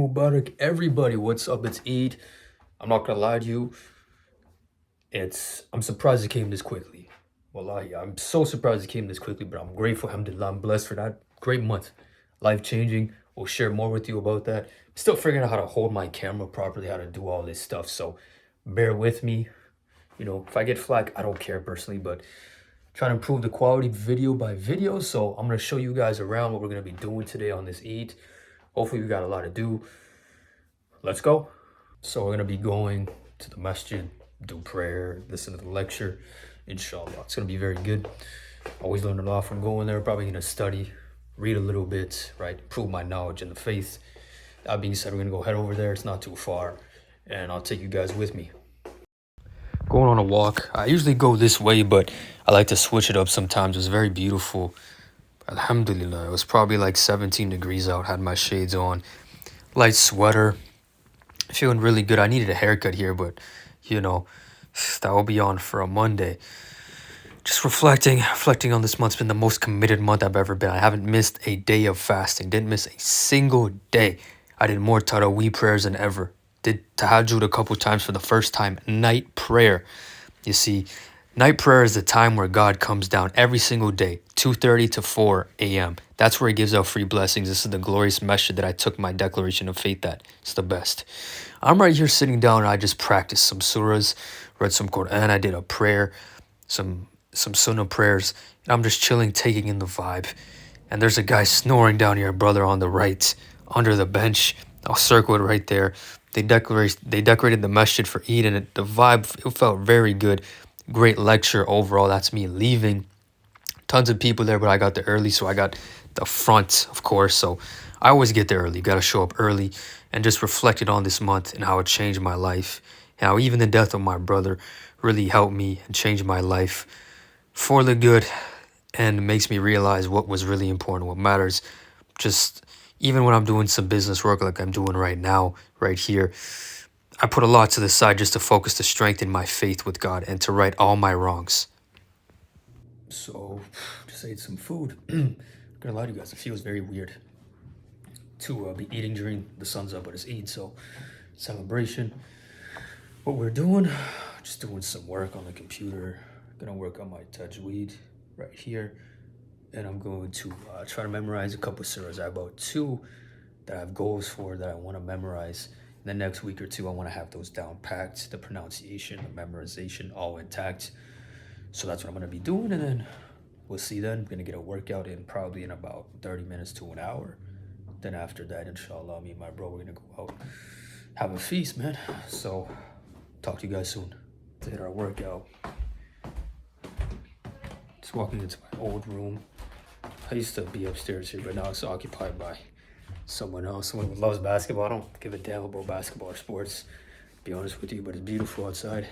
Mubarak, everybody. What's up? It's Eid. I'm not gonna lie to you. I'm surprised it came this quickly. Wallahi, I'm so surprised it came this quickly, but I'm grateful, alhamdulillah. I'm blessed for that. Great month. Life changing. We'll share more with you about that. Still figuring out how to hold my camera properly, how to do all this stuff. So bear with me. If I get flack, I don't care personally, but trying to improve the quality video by video. So I'm gonna show you guys around what we're gonna be doing today on this Eid. Hopefully we got a lot to do. Let's go. So we're gonna be going to the masjid, do prayer, listen to the lecture, inshallah. It's gonna be very good. Always learn a lot from going there. Probably gonna study, read a little bit, right? Improve my knowledge in the faith. That being said, we're gonna go head over there. It's not too far, and I'll take you guys with me. Going on a walk. I usually go this way, but I like to switch it up sometimes. It's very beautiful. Alhamdulillah. It was probably like 17 degrees out. Had my shades on, light sweater. Feeling really good. I needed a haircut here, but that will be on for a Monday. Just reflecting on this month's been the most committed month I've ever been. I haven't missed a day of fasting. Didn't miss a single day. I did more Tarawih prayers than ever. Did tahajjud a couple times for the first time. Night prayer. You see, night prayer is the time where God comes down every single day, 2:30 to 4 a.m. That's where he gives out free blessings. This is the glorious message that I took my declaration of faith at. It's the best. I'm right here sitting down and I just practiced some surahs, read some Quran. I did a prayer, some sunnah prayers. And I'm just chilling, taking in the vibe. And there's a guy snoring down here, brother, on the right, under the bench. I'll circle it right there. They decorated the masjid for Eid, and the vibe, it felt very good. Great lecture overall. That's me leaving. Tons of people there, but I got there early, so I got the front, of course. So I always get there early. Got to show up early, and just reflected on this month and how it changed my life. And how even the death of my brother really helped me and changed my life for the good, and makes me realize what was really important, what matters. Just even when I'm doing some business work like I'm doing right now, right here, I put a lot to the side just to focus to strengthen my faith with God and to right all my wrongs. So, just ate some food. I'm gonna lie to you guys, it feels very weird to be eating during the sun's up, but it's Eid, so celebration. What we're doing, just doing some work on the computer. Gonna work on my tajweed right here. And I'm going to try to memorize a couple surahs. I have about 2 that I have goals for that I want to memorize. In the next week or 2, I want to have those down packed, the pronunciation, the memorization, all intact. So that's what I'm going to be doing, and then we'll see then. I'm going to get a workout in probably in about 30 minutes to an hour. Then after that, inshallah, me and my bro, we're going to go out, have a feast, man. So talk to you guys soon. To hit our workout. Just walking into my old room. I used to be upstairs here, but now it's occupied by someone else, someone who loves basketball. I don't give a damn about basketball or sports, to be honest with you, but it's beautiful outside.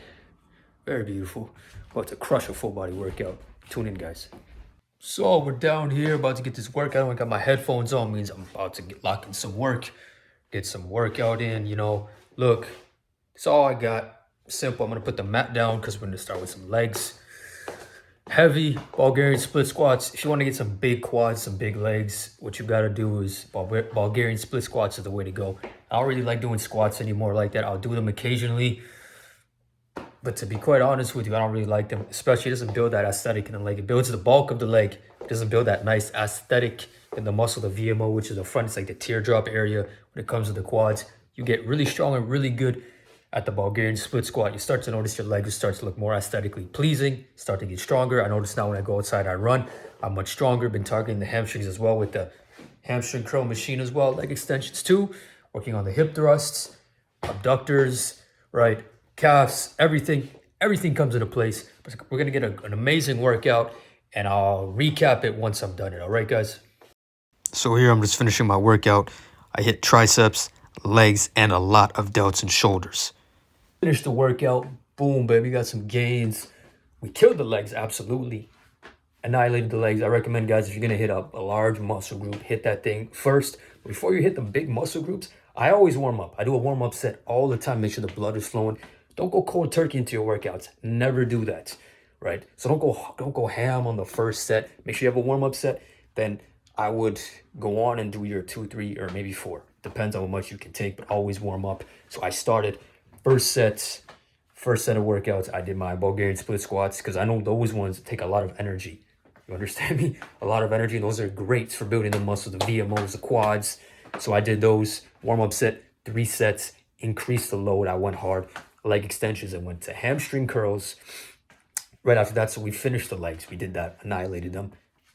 Very beautiful. About to crush a full body workout. Tune in, guys. So we're down here about to get this workout. I got my headphones on, means I'm about to lock in some work, get some workout in, Look, it's all I got. Simple. I'm gonna put the mat down because we're gonna start with some legs. Heavy Bulgarian split squats. If you want to get some big quads, some big legs, what you got to do is Bulgarian split squats is the way to go. I don't really like doing squats anymore like that. I'll do them occasionally, but to be quite honest with you, I don't really like them. Especially, it doesn't build that aesthetic in the leg. It builds the bulk of the leg. It doesn't build that nice aesthetic in the muscle, the VMO, which is the front. It's like the teardrop area when it comes to the quads. You get really strong and really good at the Bulgarian split squat. You start to notice your legs start to look more aesthetically pleasing, start to get stronger. I notice now when I go outside, I run, I'm much stronger. Been targeting the hamstrings as well with the hamstring curl machine as well. Leg extensions too, working on the hip thrusts, abductors, right? Calves, everything comes into place. We're gonna get an amazing workout, and I'll recap it once I'm done it. All right, guys? So here I'm just finishing my workout. I hit triceps, legs, and a lot of delts and shoulders. Finished the workout. Boom, baby. Got some gains. We killed the legs, absolutely. Annihilated the legs. I recommend, guys, if you're going to hit a large muscle group, hit that thing first. Before you hit the big muscle groups, I always warm up. I do a warm-up set all the time. Make sure the blood is flowing. Don't go cold turkey into your workouts. Never do that, right? So don't go ham on the first set. Make sure you have a warm-up set. Then I would go on and do your 2, 3, or maybe 4. Depends on how much you can take, but always warm up. So I started first set of workouts. I did my Bulgarian split squats because I know those ones take a lot of energy. You understand me? A lot of energy. And those are great for building the muscle, the VMOs, the quads. So I did those warm-up set, 3 sets, increased the load. I went hard. Leg extensions. I went to hamstring curls. Right after that, so we finished the legs. We did that, annihilated them.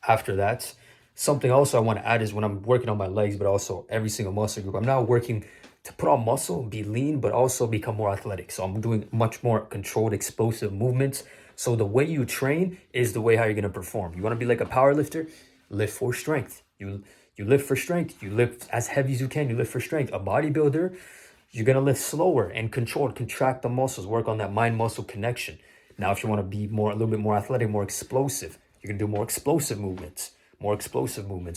After that, something else I want to add is when I'm working on my legs, but also every single muscle group, I'm now working to put on muscle, be lean, but also become more athletic. So I'm doing much more controlled, explosive movements. So the way you train is the way how you're going to perform. You want to be like a power lifter? Lift for strength. You lift for strength. You lift as heavy as you can. You lift for strength. A bodybuilder, you're going to lift slower and controlled, contract the muscles, work on that mind-muscle connection. Now, if you want to be a little bit more athletic, more explosive, you're going to do more explosive movements.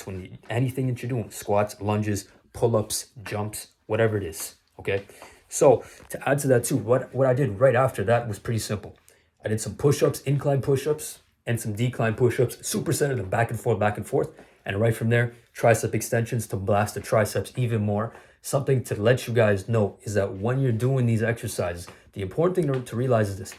When anything that you're doing, squats, lunges, pull-ups, jumps, whatever it is, okay? So to add to that too, what I did right after that was pretty simple. I did some push-ups, incline push-ups, and some decline push-ups, supersetted them back and forth. And right from there, tricep extensions to blast the triceps even more. Something to let you guys know is that when you're doing these exercises, the important thing to realize is this.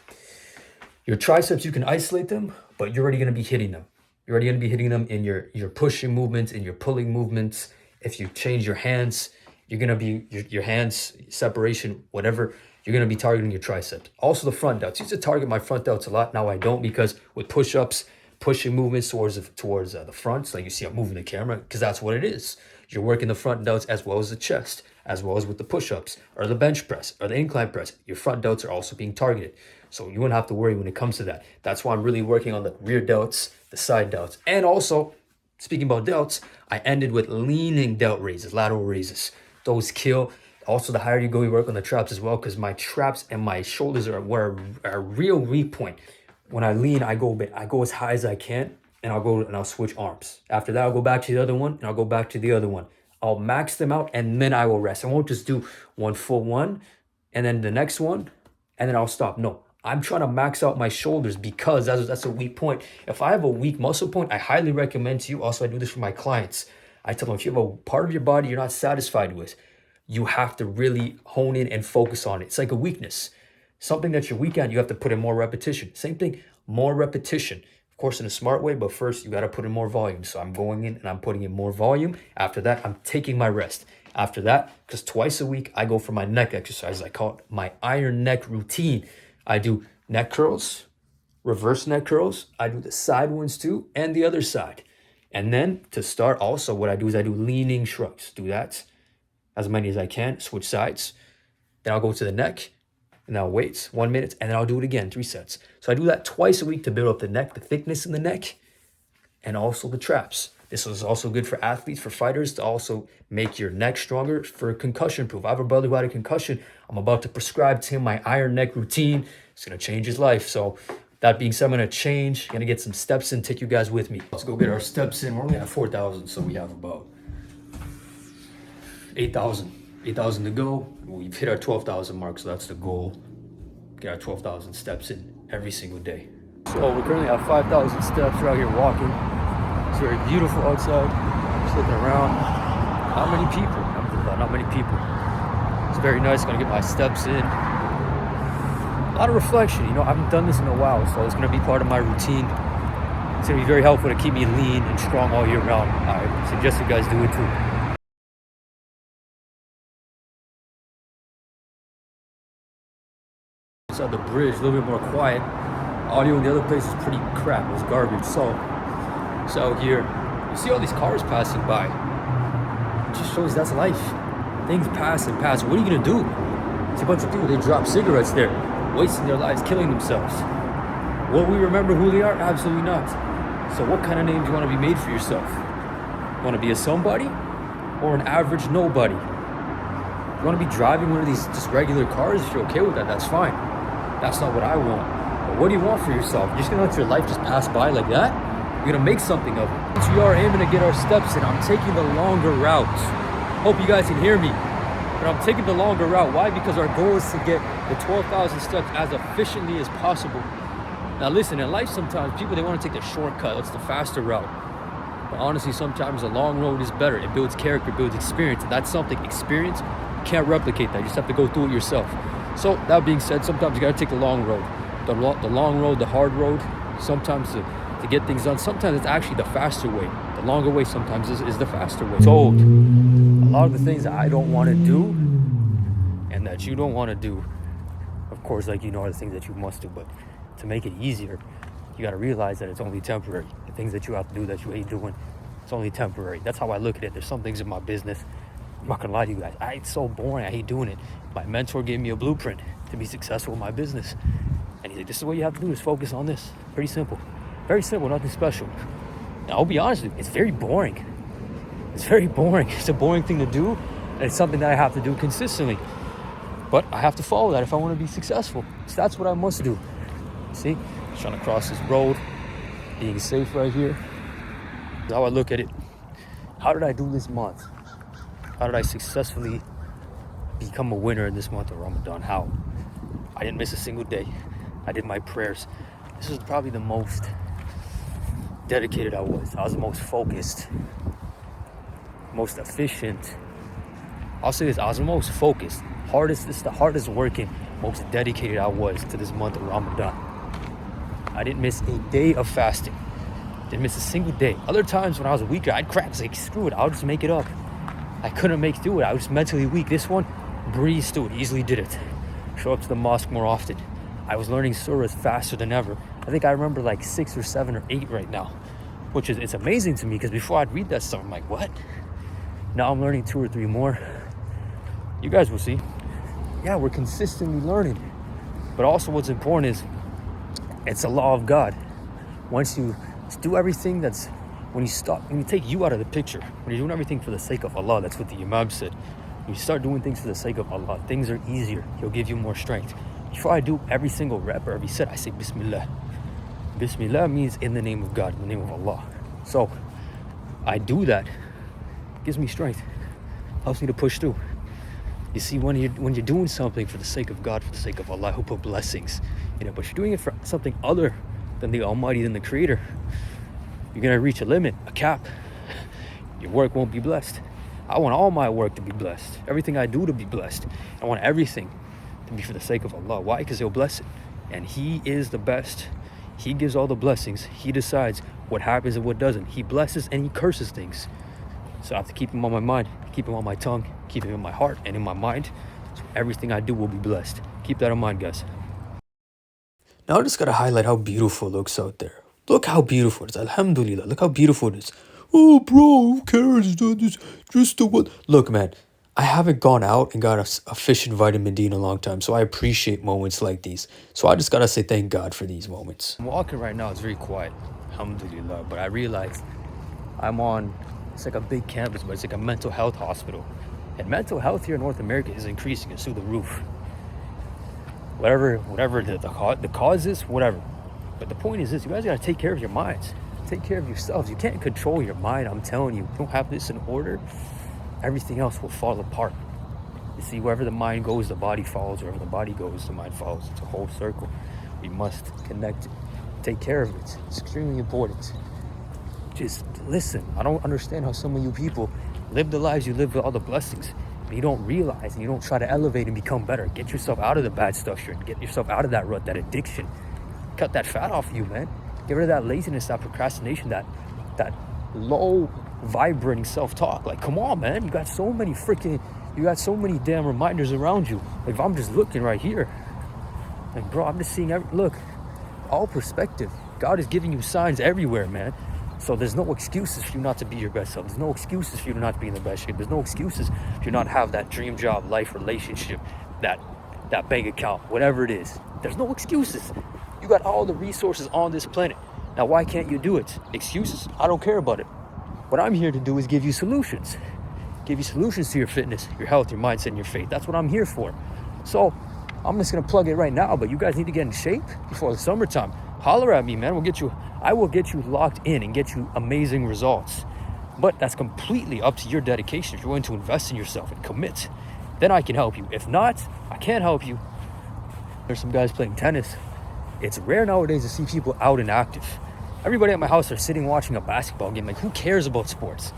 Your triceps, you can isolate them, but you're already going to be hitting them. You're already going to be hitting them in your pushing movements, in your pulling movements. If you change your hands, you're going to be, your hands, separation, whatever, you're going to be targeting your triceps. Also the front delts. I used to target my front delts a lot. Now I don't, because with push-ups, pushing movements towards the front, like you see I'm moving the camera, because that's what it is. You're working the front delts as well as the chest, as well as with the push-ups, or the bench press, or the incline press. Your front delts are also being targeted. So you won't have to worry when it comes to that. That's why I'm really working on the rear delts, the side delts. And also, speaking about delts, I ended with leaning delt raises, lateral raises. Those kill. Also, the higher you go, you work on the traps as well, because my traps and my shoulders are where a real weak point. When I lean, I go as high as I can, and I'll switch arms. After that, I'll go back to the other one, and I'll go back to the other one. I'll max them out, and then I will rest. I won't just do one full one, and then the next one, and then I'll stop. No, I'm trying to max out my shoulders, because that's a weak point. If I have a weak muscle point, I highly recommend to you, also I do this for my clients, I tell them, if you have a part of your body you're not satisfied with, you have to really hone in and focus on it. It's like a weakness. Something that you're weak at, you have to put in more repetition. Same thing, more repetition. Of course, in a smart way, but first you got to put in more volume. So I'm going in and I'm putting in more volume. After that, I'm taking my rest. After that, because twice a week, I go for my neck exercise. I call it my iron neck routine. I do neck curls, reverse neck curls. I do the side ones too, and the other side. And then to start also, what I do is I do leaning shrugs. Do that as many as I can, switch sides. Then I'll go to the neck, and I'll wait 1 minute, and then I'll do it again, 3 sets. So I do that twice a week to build up the neck, the thickness in the neck, and also the traps. This is also good for athletes, for fighters, to also make your neck stronger for concussion proof. I have a brother who had a concussion. I'm about to prescribe to him my iron neck routine. It's going to change his life. So that being said, I'm going to change. Going to get some steps in, take you guys with me. Let's go get our steps in. We're only at 4,000, so we have about 8,000 to go. We've hit our 12,000 mark, so that's the goal. Get our 12,000 steps in every single day. So we're currently at 5,000 steps. We're out here walking. It's very beautiful outside. Just looking around. Not many people. Not many people. It's very nice. Gonna get my steps in. A lot of reflection. You know, I haven't done this in a while, so it's gonna be part of my routine. It's gonna be very helpful to keep me lean and strong all year round. I suggest you guys do it too. Inside the bridge, a little bit more quiet. Audio in the other place is pretty crap. It was garbage. So out here, you see all these cars passing by. It just shows that's life. Things pass and pass. What are you gonna do? It's a bunch of people, they drop cigarettes there, wasting their lives, killing themselves. Will we remember who they are? Absolutely not. So what kind of name do you want to be made for yourself? You want to be a somebody or an average nobody? You want to be driving one of these just regular cars? If you're okay with that, that's fine. That's not what I want. But what do you want for yourself? You're just gonna let your life just pass by like that? You're gonna make something of it. Since we are aiming to get our steps in, I'm taking the longer route. Hope you guys can hear me. But I'm taking the longer route. Why? Because our goal is to get the 12,000 steps as efficiently as possible. Now listen, in life sometimes people, they want to take the shortcut. It's the faster route. But honestly, sometimes the long road is better. It builds character, builds experience. And that's something experience can't replicate that. You just have to go through it yourself. So that being said, sometimes you got to take the long road. The long road, the hard road, sometimes to get things done. Sometimes it's actually the faster way. The longer way sometimes is the faster way. Told a lot of the things that I don't want to do and that you don't want to do, of course, like, you know, are the things that you must do. But to make it easier, you got to realize that it's only temporary. The things that you have to do that you hate doing, it's only temporary. That's how I look at it. There's some things in my business, I'm not gonna lie to you guys, it's so boring, I hate doing it. My mentor gave me a blueprint to be successful in my business. And he's like, this is what you have to do, is focus on this. Pretty simple. Very simple, nothing special. Now, I'll be honest with you, it's very boring. It's very boring. It's a boring thing to do, and it's something that I have to do consistently. But I have to follow that if I want to be successful. So that's what I must do. See? Trying to cross this road, being safe right here. That's how I look at it. How did I do this month? How did I successfully become a winner in this month of Ramadan? How? I didn't miss a single day. I did my prayers. This is probably the most dedicated I was. I was the most focused, most efficient. I'll say this, I was the most focused. It's the hardest working, most dedicated I was to this month of Ramadan. I didn't miss a day of fasting. Didn't miss a single day. Other times when I was weaker, I'd crack. I was like, screw it, I'll just make it up. I couldn't make through it. I was mentally weak. This one, breezed through it, easily did it. Show up to the mosque more often. I was learning surahs faster than ever. I think I remember like 6 or 7 or 8 right now, which is, it's amazing to me, because before I'd read that stuff, I'm like, what? Now I'm learning 2 or 3 more. You guys will see. Yeah, we're consistently learning. But also what's important is, it's a law of God. Once you do everything that's, when you take you out of the picture, when you're doing everything for the sake of Allah, that's what the Imam said. When you start doing things for the sake of Allah, things are easier. He'll give you more strength. Before I do every single rep or every set, I say Bismillah. Bismillah means in the name of God, in the name of Allah. So I do that. It gives me strength. Helps me to push through. You see, when you're doing something for the sake of God, for the sake of Allah, He'll put blessings in it. But if you're doing it for something other than the Almighty, than the Creator, you're gonna reach a limit, a cap. Your work won't be blessed. I want all my work to be blessed. Everything I do to be blessed. I want everything to be for the sake of Allah. Why? Because He'll bless it. And He is the best. He gives all the blessings. He decides what happens and what doesn't. He blesses and He curses things. So I have to keep Him on my mind, keep Him on my tongue, keep Him in my heart and in my mind. So everything I do will be blessed. Keep that in mind, guys. Now I just gotta highlight how beautiful it looks out there. Look how beautiful it is. Alhamdulillah. Look how beautiful it is. Oh, bro, who cares? It's just the one. Look, man, I haven't gone out and got a fish and vitamin D in a long time, so I appreciate moments like these. So I just gotta say thank God for these moments. I'm walking right now. It's very quiet. Alhamdulillah. But I realized I'm on, it's like a big campus, but it's like a mental health hospital. And mental health here in North America is increasing. It's through the roof. Whatever the cause is, whatever. But the point is this, you guys gotta take care of your minds. Take care of yourselves. You can't control your mind, I'm telling you. If you don't have this in order, everything else will fall apart. You see, wherever the mind goes, the body follows. Wherever the body goes, the mind follows. It's a whole circle. We must connect it. Take care of it. It's extremely important. Just listen. I don't understand how some of you people live the lives you live with all the blessings, but you don't realize and you don't try to elevate and become better. Get yourself out of the bad stuff you're in. Get yourself out of that rut, that addiction. Cut that fat off you, man. Get rid of that laziness, that procrastination, that low vibrating self-talk. Like, come on, man. You got so many damn reminders around you. Like, if I'm just looking right here, like, bro, I'm just seeing look, all perspective. God is giving you signs everywhere, man. So there's no excuses for you not to be your best self. There's no excuses for you to not be in the best shape. There's no excuses for you not to have that dream job, life, relationship, that bank account, whatever it is. There's no excuses. You got all the resources on this planet. Now, why can't you do it? Excuses? I don't care about it. What I'm here to do is give you solutions. Give you solutions to your fitness, your health, your mindset, and your faith. That's what I'm here for. So I'm just gonna plug it right now, but you guys need to get in shape before the summertime. Holler at me, man. I will get you locked in and get you amazing results. But that's completely up to your dedication. If you're willing to invest in yourself and commit, then I can help you. If not, I can't help you. There's some guys playing tennis. It's rare nowadays to see people out and active. Everybody at my house are sitting watching a basketball game. Like, who cares about sports?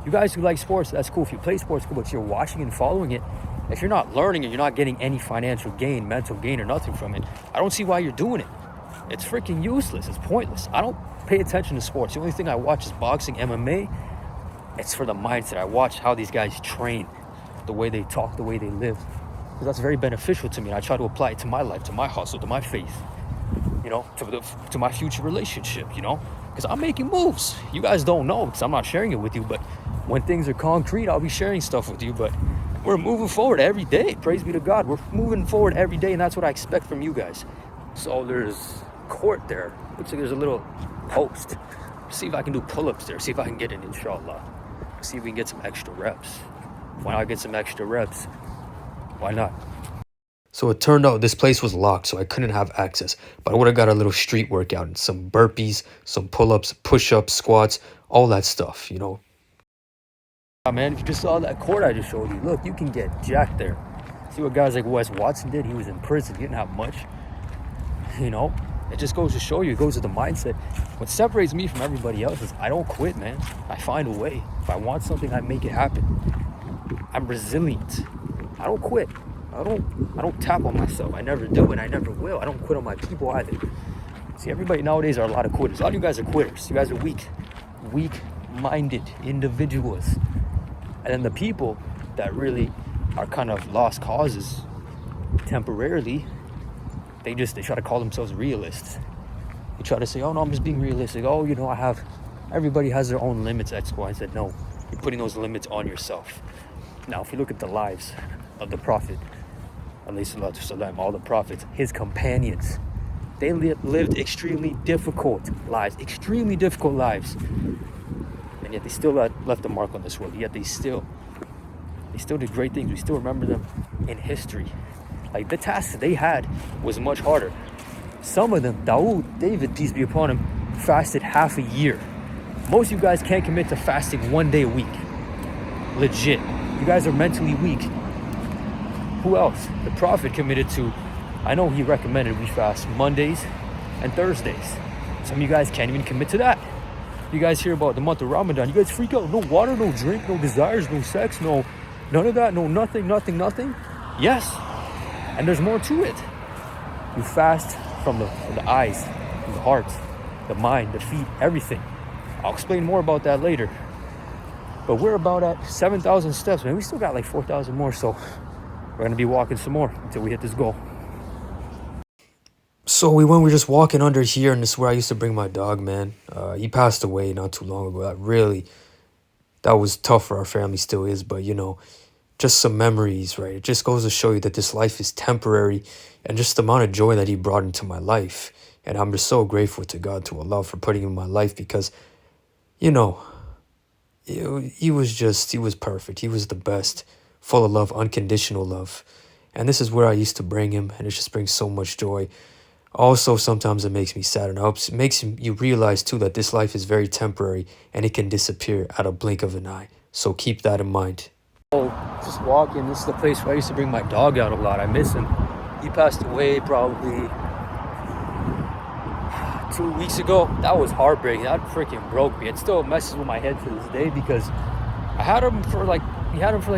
You guys who like sports, that's cool. If you play sports, cool. But if you're watching and following it, if you're not learning and you're not getting any financial gain, mental gain, or nothing from it, I don't see why you're doing it. It's freaking useless. It's pointless. I don't pay attention to sports. The only thing I watch is boxing, MMA. It's for the mindset. I watch how these guys train, the way they talk, the way they live. Because that's very beneficial to me. And I try to apply it to my life, to my hustle, to my faith, you know, to my future relationship, you know. Because I'm making moves. You guys don't know because I'm not sharing it with you. But when things are concrete, I'll be sharing stuff with you. But we're moving forward every day. Praise be to God. We're moving forward every day. And that's what I expect from you guys. So there's court there. Looks like there's a little post. See if I can do pull-ups there. See if I can get it, inshallah. See if we can get some extra reps. Why not get some extra reps? Why not? So it turned out this place was locked, so I couldn't have access. But I would have got a little street workout and some burpees, some pull-ups, push-ups, squats, all that stuff, you know. Yeah, man, if you just saw that court I just showed you, look, you can get jacked there. See what guys like Wes Watson did? He was in prison. He didn't have much. You know, it just goes to show you, it goes to the mindset. What separates me from everybody else is I don't quit, man. I find a way. If I want something, I make it happen. I'm resilient. I don't quit. I don't tap on myself. I never do, and I never will. I don't quit on my people either. See, everybody nowadays are a lot of quitters. A lot of you guys are quitters. You guys are weak-minded individuals. And then the people that really are kind of lost causes temporarily, they try to call themselves realists. They try to say, oh no, I'm just being realistic. Oh, you know, everybody has their own limits, X, Y, Z. No, you're putting those limits on yourself. Now, if you look at the lives of the Prophet, alayhi salatu salam, all the prophets, his companions, they lived extremely difficult lives, and yet they still left a mark on this world. Yet they still did great things. We still remember them in history. Like, the tasks they had was much harder. Some of them, David, peace be upon him, fasted half a year. Most of you guys can't commit to fasting 1 day a week. Legit. You guys are mentally weak. Who else? The Prophet committed to, I know he recommended we fast Mondays and Thursdays. Some of you guys can't even commit to that. You guys hear about the month of Ramadan, you guys freak out. No water, no drink, no desires, no sex, no none of that, no nothing. Yes. And there's more to it. You fast from the eyes, from the heart, the mind, the feet, everything. I'll explain more about that later. But we're about at 7,000 steps, man. We still got like 4,000 more, so we're going to be walking some more until we hit this goal. So we were just walking under here, and this is where I used to bring my dog, man. He passed away not too long ago. That was tough for our family, still is, but you know, just some memories, right? It just goes to show you that this life is temporary, and just the amount of joy that he brought into my life. And I'm just so grateful to God, to Allah, for putting him in my life, because, you know, he was perfect. He was the best, full of love, unconditional love. And this is where I used to bring him, and it just brings so much joy. Also, sometimes it makes me sad, and it makes you realize too that this life is very temporary and it can disappear at a blink of an eye. So keep that in mind. Oh, just walking. This is the place where I used to bring my dog out a lot. I miss him. He passed away probably 2 weeks ago. That was heartbreaking. That freaking broke me. It still messes with my head to this day, because I had him for like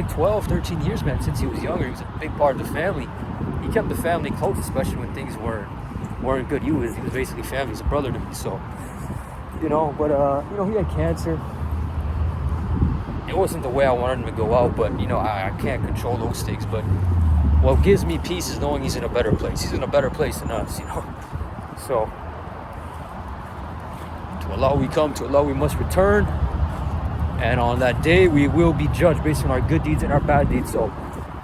12, 13 years, man, since he was younger. He was a big part of the family. He kept the family close, especially when things weren't good. He was basically family. He's a brother to me, so, you know, but, you know, he had cancer. It wasn't the way I wanted him to go out, but, you know, I can't control those things. But what gives me peace is knowing he's in a better place. He's in a better place than us, you know. So, to Allah we come, to Allah we must return. And on that day, we will be judged based on our good deeds and our bad deeds. So,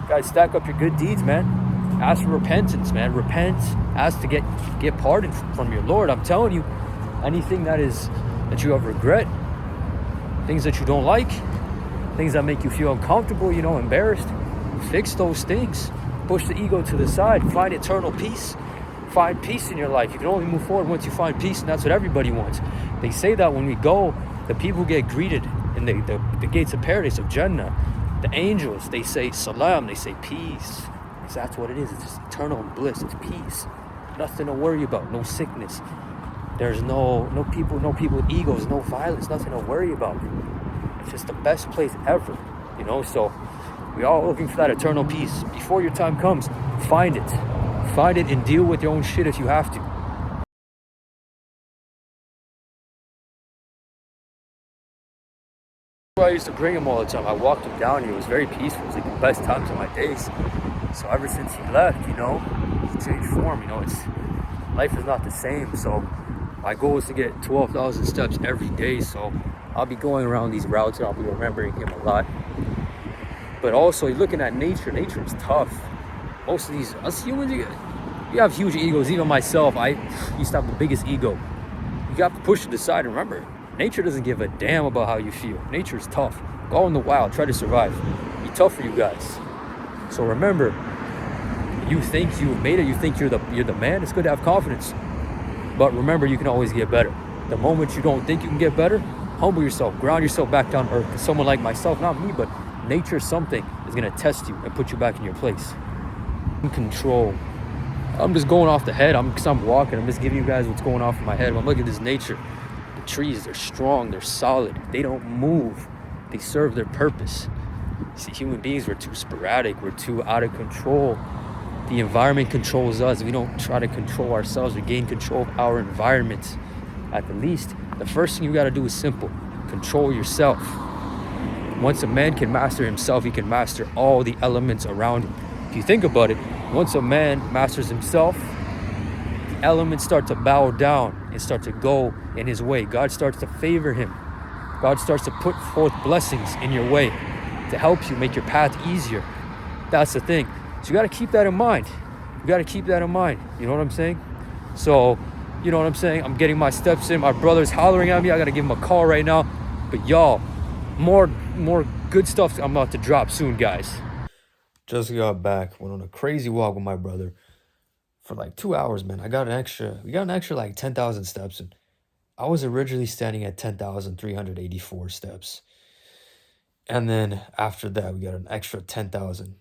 guys, stack up your good deeds, man. Ask for repentance, man. Repent. Ask to get pardon from your Lord. I'm telling you, anything that you have regret, things that you don't like, things that make you feel uncomfortable, you know, embarrassed, fix those things. Push the ego to the side. Find eternal peace. Find peace in your life. You can only move forward once you find peace, and that's what everybody wants. They say that when we go, the people get greeted in the gates of paradise, of Jannah. The angels, they say salam, they say peace. Because that's what it is. It's just eternal bliss. It's peace. Nothing to worry about. No sickness. There's no people with egos, no violence, nothing to worry about. It's just the best place ever, you know. So we all looking for that eternal peace. Before your time comes, find it, and deal with your own shit if you have to. I used to bring him all the time. I walked him down here. It was very peaceful. It was like the best times of my days. So ever since he left, you know, he's changed form. You know, life is not the same. So my goal is to get 12,000 steps every day. So I'll be going around these routes and I'll be remembering him a lot. But also, you're looking at nature. Nature is tough. Most of these, us humans, you have huge egos. Even myself, I used to have the biggest ego. You have to push it aside. Remember, nature doesn't give a damn about how you feel. Nature is tough. Go in the wild. Try to survive. Be tough for you guys. So remember, you think you've made it. You think you're the man. It's good to have confidence. But remember, you can always get better. The moment you don't think you can get better, humble yourself. Ground yourself back down to earth. Because someone like myself, not me, but nature something is going to test you and put you back in your place. In control. I'm just going off the head. I'm walking. I'm just giving you guys what's going off in my head. I'm looking at this nature. The trees, they're strong. They're solid. They don't move. They serve their purpose. See, human beings, we're too sporadic. We're too out of control. The environment controls us. We don't try to control ourselves. We gain control of our environment. At the least, the first thing you got to do is simple. Control yourself. Once a man can master himself, he can master all the elements around him. If you think about it, once a man masters himself, the elements start to bow down and start to go in his way. God starts to favor him. God starts to put forth blessings in your way to help you make your path easier. That's the thing. So you got to keep that in mind. You got to keep that in mind. You know what I'm saying? So, you know what I'm saying? I'm getting my steps in. My brother's hollering at me. I got to give him a call right now. But y'all, more good stuff I'm about to drop soon, guys. Just got back. Went on a crazy walk with my brother for like 2 hours, man. We got an extra like 10,000 steps. And I was originally standing at 10,384 steps. And then after that, we got an extra 10,000.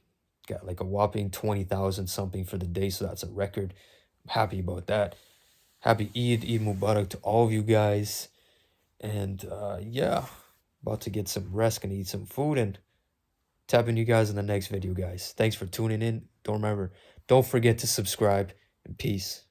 Got like a whopping 20,000 something for the day. So that's a record. I'm happy about that. Happy Eid Mubarak to all of you guys. And yeah, about to get some rest, gonna eat some food, and tapping you guys in the next video, guys. Thanks for tuning in. Don't forget to subscribe, and peace.